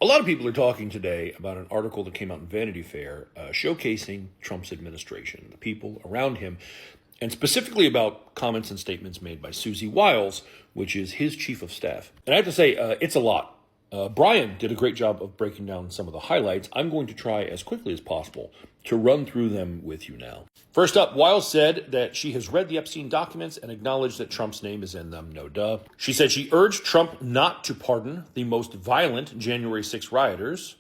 A lot of people are talking today about an article that came out in Vanity Fair showcasing Trump's administration, the people around him, and specifically about comments and statements made by Susie Wiles, which is his chief of staff. And I have to say, it's a lot. Brian did a great job of breaking down some of the highlights. I'm going to try as quickly as possible to run through them with you now. First up, Wiles said that she has read the Epstein documents and acknowledged that Trump's name is in them, no duh. She said she urged Trump not to pardon the most violent January 6 rioters.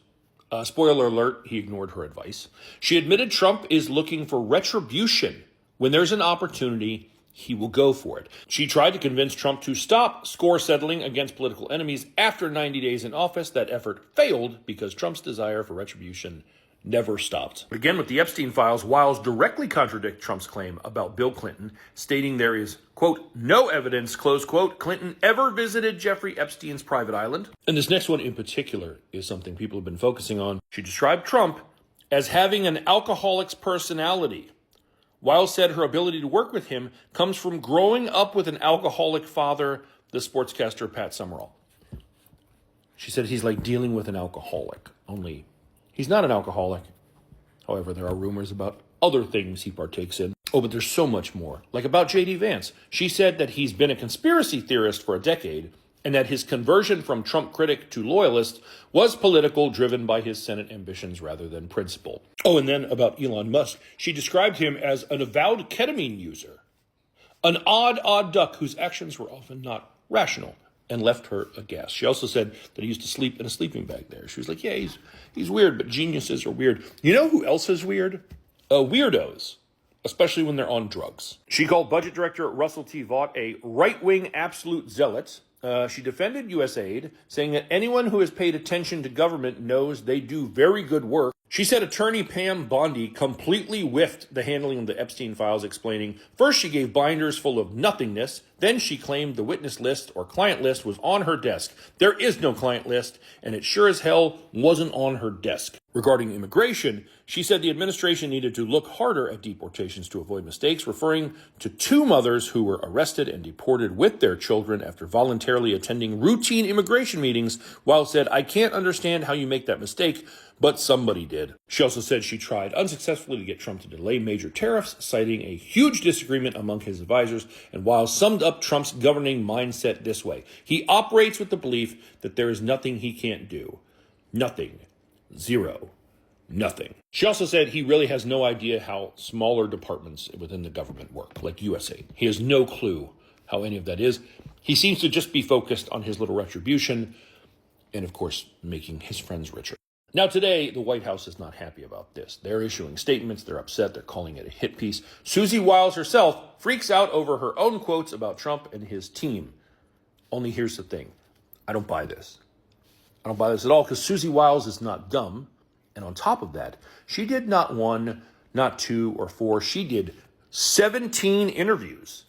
Spoiler alert, he ignored her advice. She admitted Trump is looking for retribution. When there's an opportunity, he will go for it. She tried to convince Trump to stop score settling against political enemies after 90 days in office. That effort failed because Trump's desire for retribution never stopped. But again, with the Epstein files, Wiles directly contradict Trump's claim about Bill Clinton, stating there is, quote, no evidence, close quote, Clinton ever visited Jeffrey Epstein's private island. And this next one in particular is something people have been focusing on. She described Trump as having an alcoholic's personality. Wiles said her ability to work with him comes from growing up with an alcoholic father, the sportscaster Pat Summerall. She said he's like dealing with an alcoholic, only he's not an alcoholic. However, there are rumors about other things he partakes in. Oh, but there's so much more. Like about J.D. Vance. She said that he's been a conspiracy theorist for a decade and that his conversion from Trump critic to loyalist was political, driven by his Senate ambitions rather than principle. Oh, and then about Elon Musk. She described him as an avowed ketamine user, an odd duck whose actions were often not rational, and left her aghast. She also said that he used to sleep in a sleeping bag there. She was like, yeah, he's weird, but geniuses are weird. You know who else is weird? Weirdos, especially when they're on drugs. She called Budget Director Russell T. Vought a right-wing absolute zealot. She defended USAID, saying that anyone who has paid attention to government knows they do very good work. She said attorney Pam Bondi completely whiffed the handling of the Epstein files, explaining, first she gave binders full of nothingness, then she claimed the witness list or client list was on her desk. There is no client list, and it sure as hell wasn't on her desk. Regarding immigration, she said the administration needed to look harder at deportations to avoid mistakes, referring to two mothers who were arrested and deported with their children after voluntarily attending routine immigration meetings. Wiles said, I can't understand how you make that mistake, but somebody did. She also said she tried unsuccessfully to get Trump to delay major tariffs, citing a huge disagreement among his advisors, and Wiles summed up Trump's governing mindset this way. He operates with the belief that there is nothing he can't do. Nothing. Zero. Nothing. She also said he really has no idea how smaller departments within the government work, like USAID. He has no clue how any of that is. He seems to just be focused on his little retribution and, of course, making his friends richer. Now, today, the White House is not happy about this. They're issuing statements. They're upset. They're calling it a hit piece. Susie Wiles herself freaks out over her own quotes about Trump and his team. Only here's the thing. I don't buy this. I don't buy this at all because Susie Wiles is not dumb. And on top of that, she did not one, not two, or four. She did 17 interviews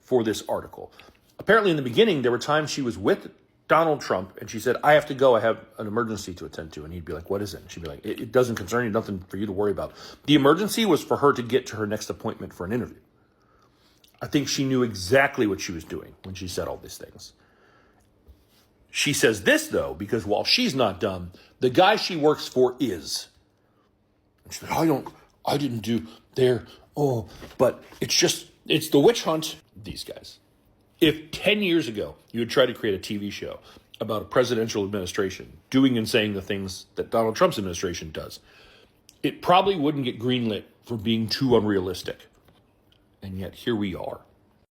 for this article. Apparently, in the beginning, there were times she was with Donald Trump, and she said, I have to go. I have an emergency to attend to. And he'd be like, what is it? And she'd be like, it doesn't concern you. Nothing for you to worry about. The emergency was for her to get to her next appointment for an interview. I think she knew exactly what she was doing when she said all these things. She says this, though, because while she's not dumb, the guy she works for is. And she's like, I didn't do their, but it's the witch hunt. These guys. If 10 years ago you had tried to create a TV show about a presidential administration doing and saying the things that Donald Trump's administration does, it probably wouldn't get greenlit for being too unrealistic. And yet here we are.